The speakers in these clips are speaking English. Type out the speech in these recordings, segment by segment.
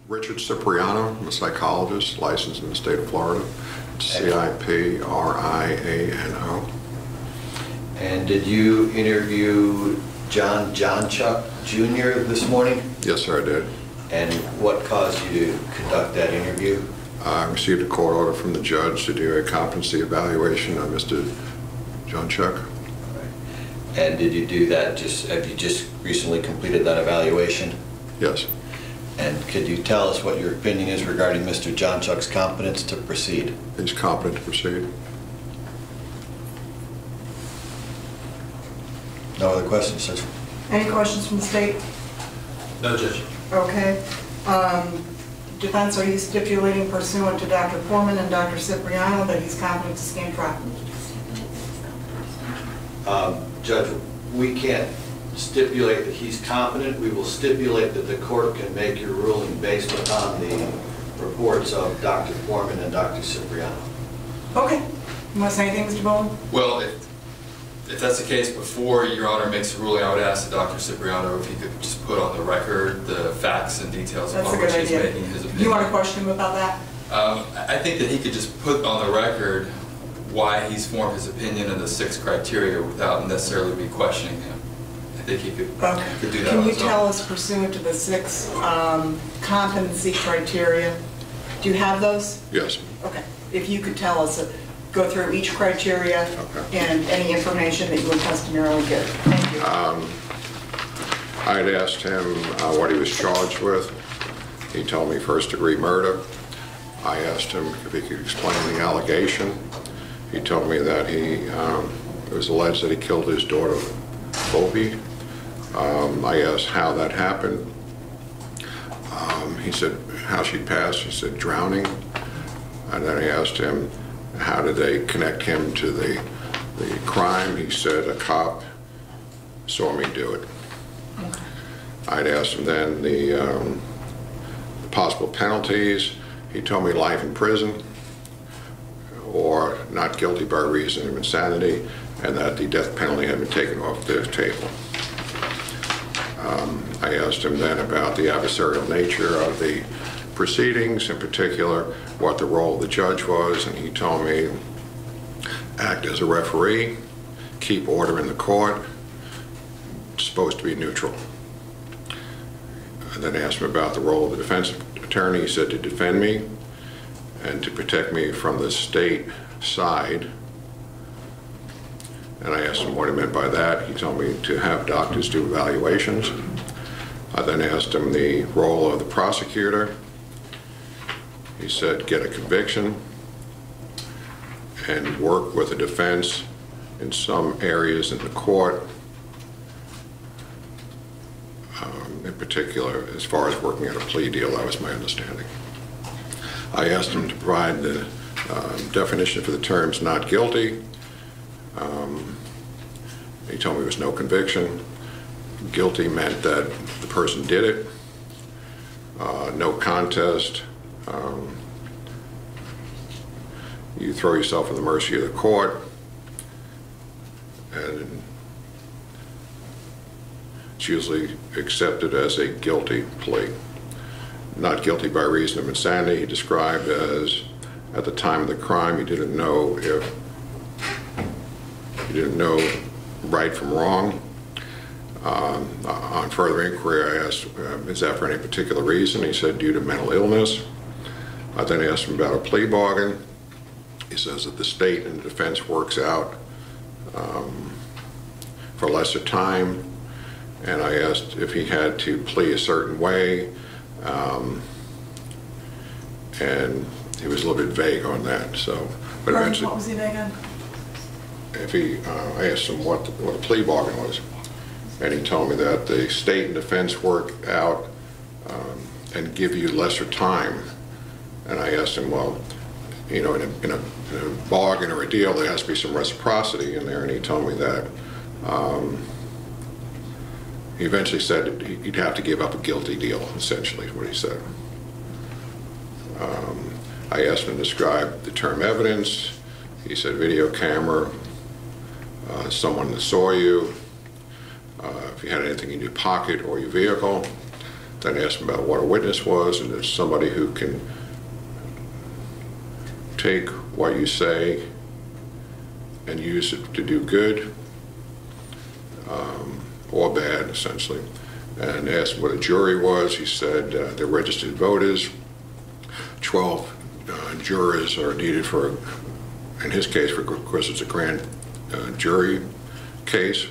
Richard Cipriano. I'm a psychologist licensed in the state of Florida. Cipriano. And did you interview John Jonchuck Jr. this morning? Yes, sir, I did. And what caused you to conduct that interview? I received a court order from the judge to do a competency evaluation on Mr. Jonchuck. And did you do that, have you just recently completed that evaluation? Yes. And could you tell us what your opinion is regarding Mr. Jonchuck's competence to proceed? He's competent to proceed. No other questions, Judge? Any questions from the state? No, Judge. Okay. Defense, are you stipulating pursuant to Dr. Foreman and Dr. Cipriano that he's competent to stand trial? Judge, we can't stipulate that he's competent. We will stipulate that the court can make your ruling based upon the reports of Dr. Foreman and Dr. Cipriano. Okay. You want to say anything, Mr. Bowen? Well, if that's the case, before Your Honor makes a ruling, I would ask Dr. Cipriano if he could just put on the record the facts and details upon which he's making his opinion. You want to question him about that? I think that he could just put on the record why he's formed his opinion in the 6 criteria without necessarily be questioning him. I think he could, could do that. Can you tell us, pursuant to the 6 competency criteria, do you have those? Yes. Okay. If you could tell us, go through each criteria and any information that you would customarily give. Thank you. I'd asked him what he was charged with. He told me first-degree murder. I asked him if he could explain the allegation. He told me that it was alleged that he killed his daughter, Phoebe. I asked how that happened. He said how she passed. He said drowning. And then I asked him how did they connect him to the crime. He said a cop saw me do it. Okay. I'd asked him then the possible penalties. He told me life in prison or not guilty by reason of insanity, and that the death penalty had been taken off the table. I asked him then about the adversarial nature of the proceedings, in particular what the role of the judge was, and he told me act as a referee, keep order in the court, supposed to be neutral. And then I asked him about the role of the defense attorney. He said to defend me and to protect me from the state side. And I asked him what he meant by that. He told me to have doctors do evaluations. I then asked him the role of the prosecutor. He said get a conviction and work with the defense in some areas in the court, in particular as far as working at a plea deal. That was my understanding. I asked him to provide the definition for the terms not guilty. He told me there was no conviction. Guilty meant that the person did it. No contest. You throw yourself at the mercy of the court, and it's usually accepted as a guilty plea. Not guilty by reason of insanity, he described as at the time of the crime he didn't know right from wrong. On further inquiry, I asked, is that for any particular reason? He said due to mental illness. I then asked him about a plea bargain. He says that the state and the defense works out for lesser time. And I asked if he had to plea a certain way. And he was a little bit vague on that. So, but what was he vague on? If I asked him what a plea bargain was, and he told me that the state and defense work out and give you lesser time. And I asked him, well, you know, in a bargain or a deal, there has to be some reciprocity in there, and he told me that. He eventually said he'd have to give up a guilty deal, essentially, is what he said. I asked him to describe the term evidence. He said video camera, someone that saw you, if you had anything in your pocket or your vehicle. Then I asked him about what a witness was, and it's somebody who can take what you say and use it to do good or bad, essentially. And asked him what a jury was. He said they're registered voters. 12 jurors are needed for, in his case, for, of course, it's a grand jury case.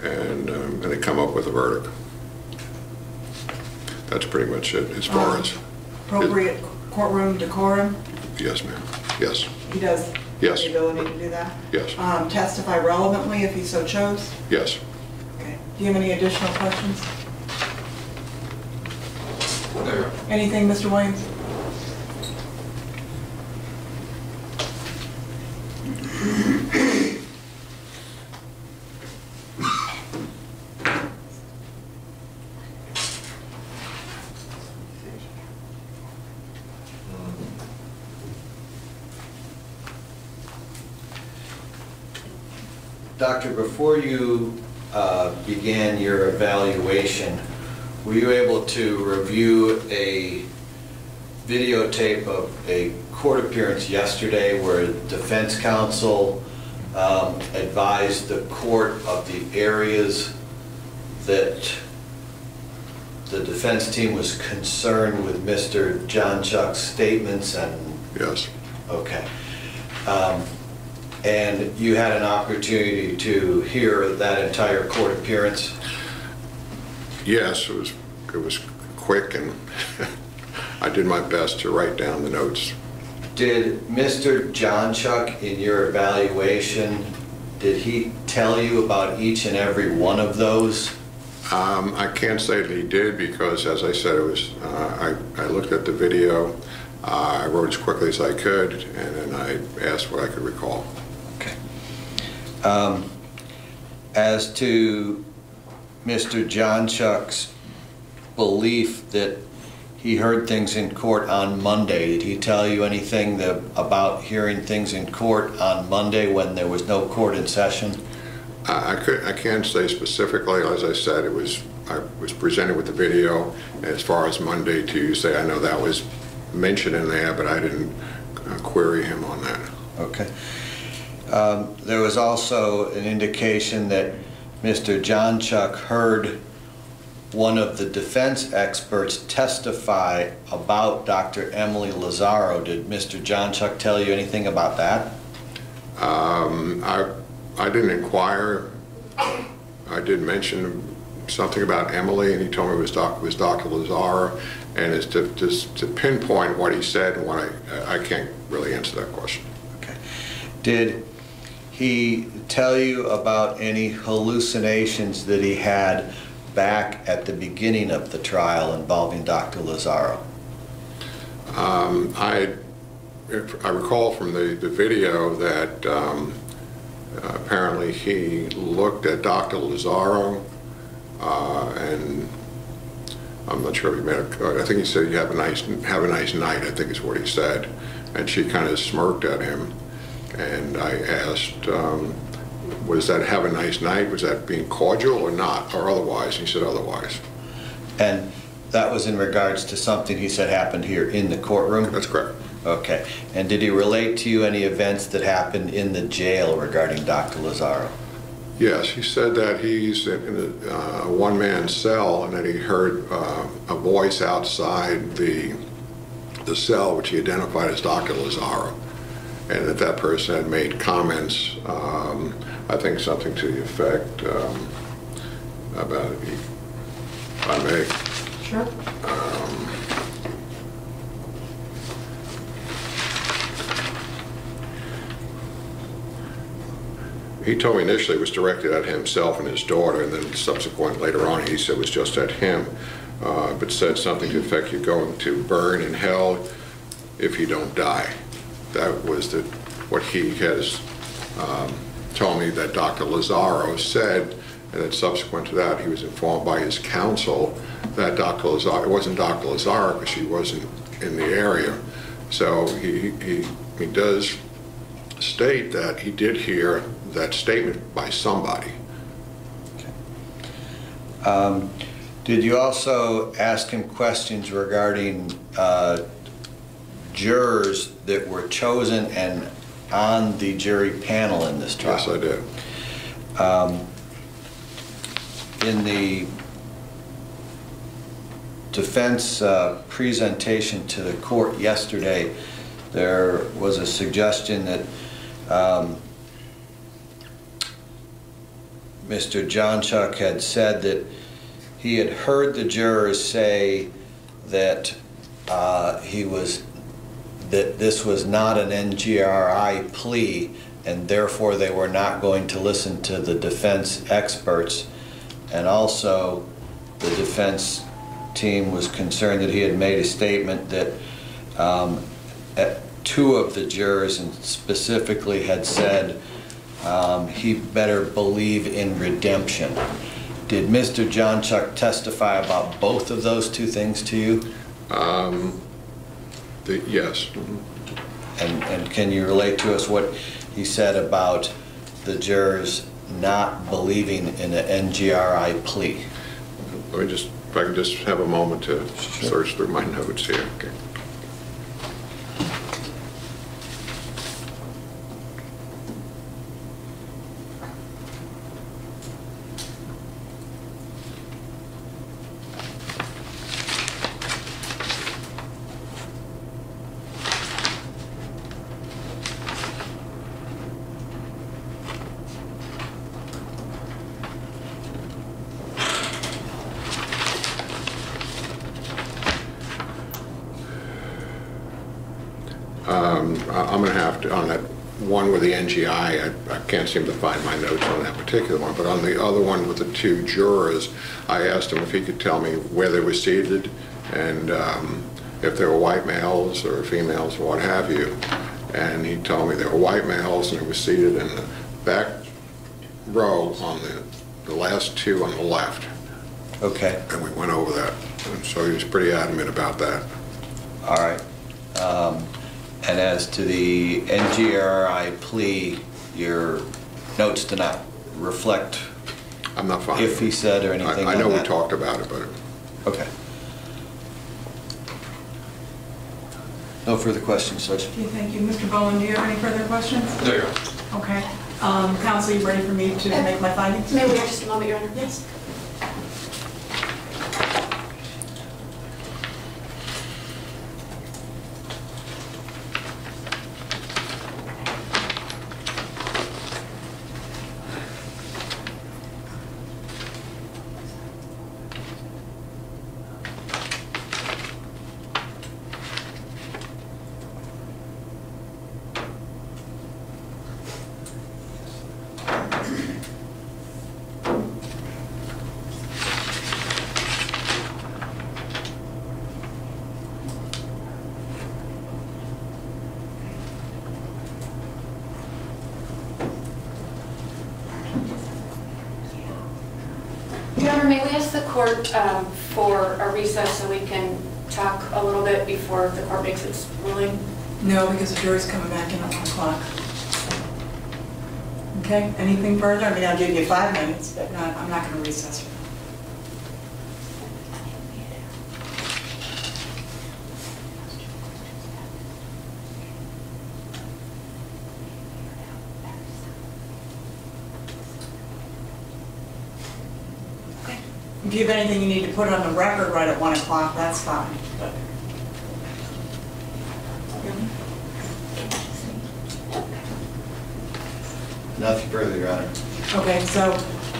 And they come up with a verdict. That's pretty much it as far as... Appropriate courtroom decorum? Yes, ma'am. Yes. He does Yes. have the ability to do that? Yes. Testify relevantly if he so chose? Yes. Okay. Do you have any additional questions? No. Anything, Mr. Williams? Doctor, before you began your evaluation, were you able to review a videotape of a court appearance yesterday where defense counsel advised the court of the areas that the defense team was concerned with Mr. Jonchuck's statements and... Yes. Okay. And you had an opportunity to hear that entire court appearance? Yes, it was quick, and I did my best to write down the notes. Did Mr. Jonchuck, in your evaluation, did he tell you about each and every one of those? I can't say that he did because, as I said, it was. I looked at the video. I wrote as quickly as I could, and then I asked what I could recall. Okay. As to Mr. Jonchuck's belief that he heard things in court on Monday, did he tell you anything about hearing things in court on Monday when there was no court in session? I can't say specifically. As I said, I was presented with the video. As far as Monday, Tuesday, I know that was mentioned in there, but I didn't query him on that. Okay. There was also an indication that Mr. Jonchuck heard one of the defense experts testify about Dr. Emily Lazaro. Did Mr. Jonchuck tell you anything about that? I didn't inquire. I did mention something about Emily, and he told me it was Dr. Lazaro. And it's to pinpoint what he said and what I can't really answer that question. Okay. Did he tell you about any hallucinations that he had back at the beginning of the trial involving Dr. Lazaro? I recall from the video that apparently he looked at Dr. Lazaro and I'm not sure if he made I think he said, "You have a nice night," I think is what he said. And she kind of smirked at him. And I asked, was that "have a nice night"? Was that being cordial or not, or otherwise? And he said otherwise. And that was in regards to something he said happened here in the courtroom? That's correct. Okay. And did he relate to you any events that happened in the jail regarding Dr. Lazaro? Yes, he said that he's in a one-man cell and that he heard a voice outside the cell which he identified as Dr. Lazaro, and that person had made comments, I think something to the effect about, if I may. Sure. He told me initially it was directed at himself and his daughter, and then subsequent later on he said it was just at him, but said something to the effect, "You're going to burn in hell if you don't die." That was what he has told me that Dr. Lazaro said, and then subsequent to that he was informed by his counsel that Dr. Lazaro, it wasn't Dr. Lazaro because she wasn't in the area. So he does state that he did hear that statement by somebody. Did you also ask him questions regarding jurors that were chosen and on the jury panel in this trial? Yes, I did. In the defense presentation to the court yesterday, there was a suggestion that Mr. Jonchuck had said that he had heard the jurors say that that this was not an NGRI plea, and therefore they were not going to listen to the defense experts. And also the defense team was concerned that he had made a statement that two of the jurors and specifically had said he better believe in redemption. Did Mr. Jonchuck testify about both of those two things to you? Yes. And can you relate to us what he said about the jurors not believing in an NGRI plea? Let me just, if I can just have a moment to search through my notes here. Okay. I'm going to have to, on that one with the NGI, I can't seem to find my notes on that particular one, but on the other one with the two jurors, I asked him if he could tell me where they were seated and if they were white males or females or what have you. And he told me they were white males and they were seated in the back row on the last two on the left. Okay. And we went over that. And so he was pretty adamant about that. All right. And as to the NGRI plea, your notes do not reflect I'm not finding if he said or anything I know on we that? talked about it, but... Okay. No further questions, Judge. Okay, thank you. Mr. Bowen, do you have any further questions? No, Your Honor. Okay. Counsel, you ready for me to make my findings? May we have just a moment, Your Honor? Yes. Your Honor, may we ask the court for a recess so we can talk a little bit before the court makes its ruling? No, because the jury's coming back in at 1 o'clock. Okay, anything further? I mean, I'll give you 5 minutes, but I'm not going to recess for that. If you have anything you need to put on the record right at 1 o'clock, that's fine. But Nothing further, Your Honor. okay, so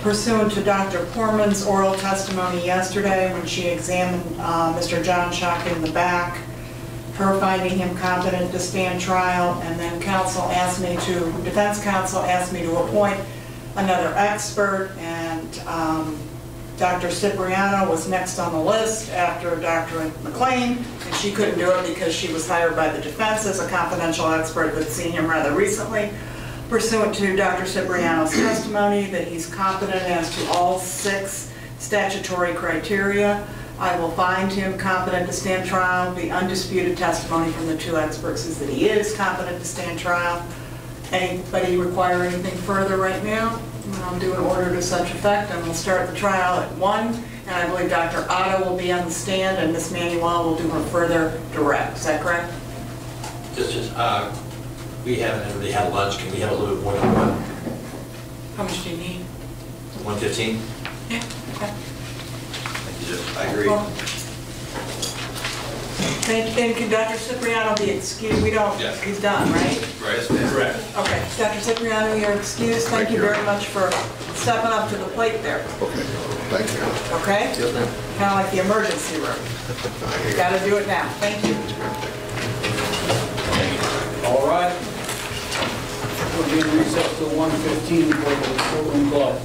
pursuant to Dr. Poorman's oral testimony yesterday when she examined Mr. Jonchuck in the back, her finding him competent to stand trial, and then defense counsel asked me to appoint another expert, and Dr. Cipriano was next on the list after Dr. McLean, and she couldn't do it because she was hired by the defense as a confidential expert that had seen him rather recently. Pursuant to Dr. Cipriano's testimony that he's competent as to all 6 statutory criteria, I will find him competent to stand trial. The undisputed testimony from the 2 experts is that he is competent to stand trial. Anybody require anything further right now? I'll do an order to such effect, and we'll start the trial at 1. And I believe Dr. Otto will be on the stand, and Ms. Manuel will do her further direct. Is that correct? We haven't really had lunch. Can we have a little bit more than 1? How much do you need? 1:15? Yeah. Okay. Thank you, Judge. I agree. Well, thank you. And can Dr. Cipriano be excused? We don't, Yes. he's done, right? Right. Correct. Okay, Dr. Cipriano, you're excused. Thank you very much for stepping up to the plate there, Okay, thank you. okay? Yes, ma'am. Kind of like the emergency room. Got to do it now. Thank you. All right. We'll be in recess till 1:15 for the courtroom call.